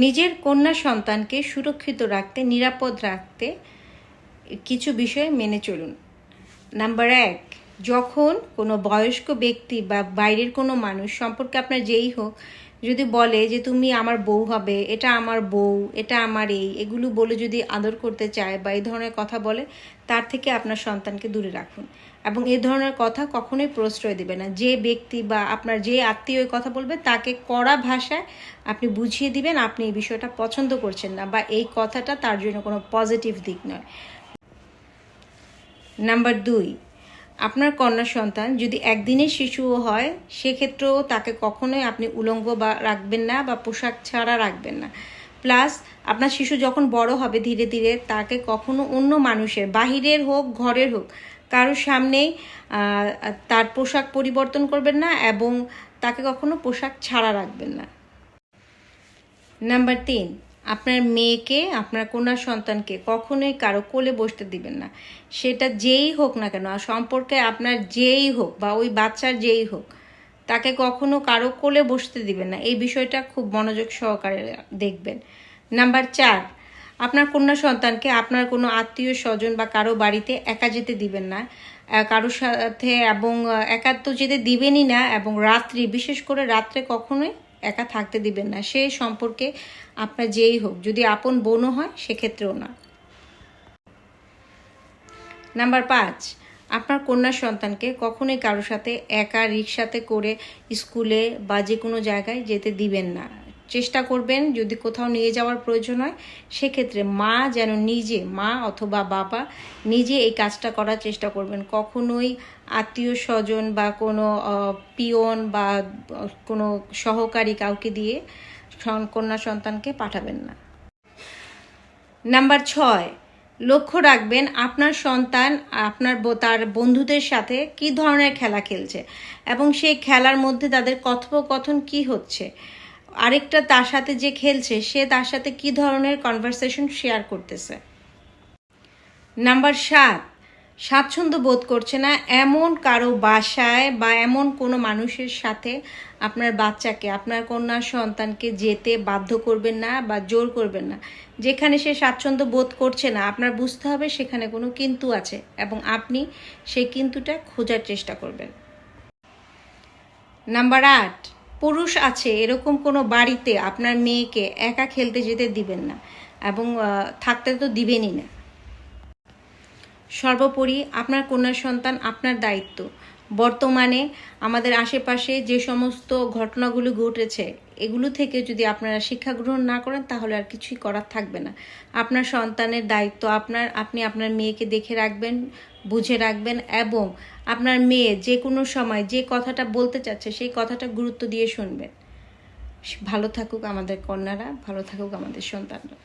নিজের কন্যা সন্তানকে সুরক্ষিত রাখতে, নিরাপদ রাখতে কিছু বিষয় মেনে চলুন। নাম্বার 1, যখন কোনো বয়স্ক ব্যক্তি বা বাইরের কোনো মানুষ সম্পর্কে আপনার যেই হোক যদি বলে যে তুমি আমার বউ হবে, এটা আমার বউ, এটা আমার এগুলো বলে যদি আদর করতে চায় বা এই ধরনের কথা বলে, তার থেকে আপনার সন্তানকে দূরে রাখুন। এবং এই ধরনের কথা কখনোই প্রশ্রয় দেবে না। যে ব্যক্তি বা আপনার যে আত্মীয় কথা বলবে তাকে কড়া ভাষায় আপনি বুঝিয়ে দিবেন আপনি এই বিষয়টা পছন্দ করছেন না বা এই কথাটা তার জন্য কোনো পজিটিভ দিক নয়। নাম্বার 2, আপনার কন্যা সন্তান যদি একদিনের শিশুও হয় সেক্ষেত্রেও তাকে কখনোই আপনি উলঙ্গ বা রাখবেন না বা পোশাক ছাড়া রাখবেন না। প্লাস আপনার শিশু যখন বড় হবে ধীরে ধীরে তাকে কখনো অন্য মানুষের, বাহিরের হোক ঘরের হোক, কারোর সামনেই তার পোশাক পরিবর্তন করবেন না এবং তাকে কখনো পোশাক ছাড়া রাখবেন না। নাম্বার 3, আপনার মেয়েকে, আপনার কন্যা সন্তানকে কখনোই কারো কোলে বসতে দিবেন না। সেটা যেই হোক না কেন, সম্পর্কে আপনার যেই হোক বা ওই বাচ্চার যেই হোক, তাকে কখনো কারো কোলে বসতে দিবেন না। এই বিষয়টা খুব মনোযোগ সহকারে দেখবেন। নাম্বার 4, আপনার কন্যা সন্তানকে আপনার কোনো আত্মীয় স্বজন বা কারো বাড়িতে একা যেতে দিবেন না, কারোর সাথে, এবং একা তো যেতে দিবেনই না, এবং বিশেষ করে রাত্রে কখনোই একা থাকতে দিবেন না। সে সম্পর্কে আপনার যেই হোক, যদি আপন বোনও হয় সেক্ষেত্রেও না। নাম্বার 5, আপনার কন্যা সন্তানকে কখনোই কারোর সাথে একা রিক্সাতে করে স্কুলে বা যে কোনো জায়গায় যেতে দিবেন না। চেষ্টা করবেন যদি কোথাও নিয়ে যাওয়ার প্রয়োজন হয় সেক্ষেত্রে মা অথবা বাবা নিজে এই কাজটা করার চেষ্টা করবেন। কখনোই আত্মীয় স্বজন বা কোনো পিয়ন বা কোনো সহকারী কাউকে দিয়ে কন্যা সন্তানকে পাঠাবেন না। নাম্বার 6, লক্ষ্য রাখবেন আপনার সন্তান তার বন্ধুদের সাথে কী ধরনের খেলা খেলছে এবং সেই খেলার মধ্যে তাদের কথোপকথন কী হচ্ছে, আরেকটা তার সাথে যে খেলছে সে তার সাথে কী ধরনের কনভারসেশন শেয়ার করতেছে। নাম্বার 7, স্বাচ্ছন্দ্য বোধ করছে না এমন কারো বাসায় বা এমন কোনো মানুষের সাথে আপনার বাচ্চাকে, আপনার কন্যা সন্তানকে যেতে বাধ্য করবেন না বা জোর করবেন না। যেখানে সে স্বাচ্ছন্দ্য বোধ করছে না আপনার বুঝতে হবে সেখানে কোনো কিন্তু আছে এবং আপনি সেই কিন্তুটা খোঁজার চেষ্টা করবেন। নাম্বার 8, পুরুষ আছে এরকম কোনো বাড়িতে আপনার মেয়েকে একা খেলতে যেতে দিবেন না এবং থাকতে তো দিবেনই না। সর্বোপরি আপনার কন্যা সন্তান আপনার দায়িত্ব। বর্তমানে আমাদের আশেপাশে যে সমস্ত ঘটনাগুলো ঘটেছে এগুলো থেকে যদি আপনারা শিক্ষা গ্রহণ না করেন তাহলে আর কিছুই করার থাকবে না। আপনার সন্তানের দায়িত্ব আপনি আপনার মেয়েকে দেখে রাখবেন, বুঝে রাখবেন এবং আপনার মেয়ে যে কোনো সময় যে কথাটা বলতে চাচ্ছে সেই কথাটা গুরুত্ব দিয়ে শুনবেন। ভালো থাকুক আমাদের কন্যারা, ভালো থাকুক আমাদের সন্তানরা।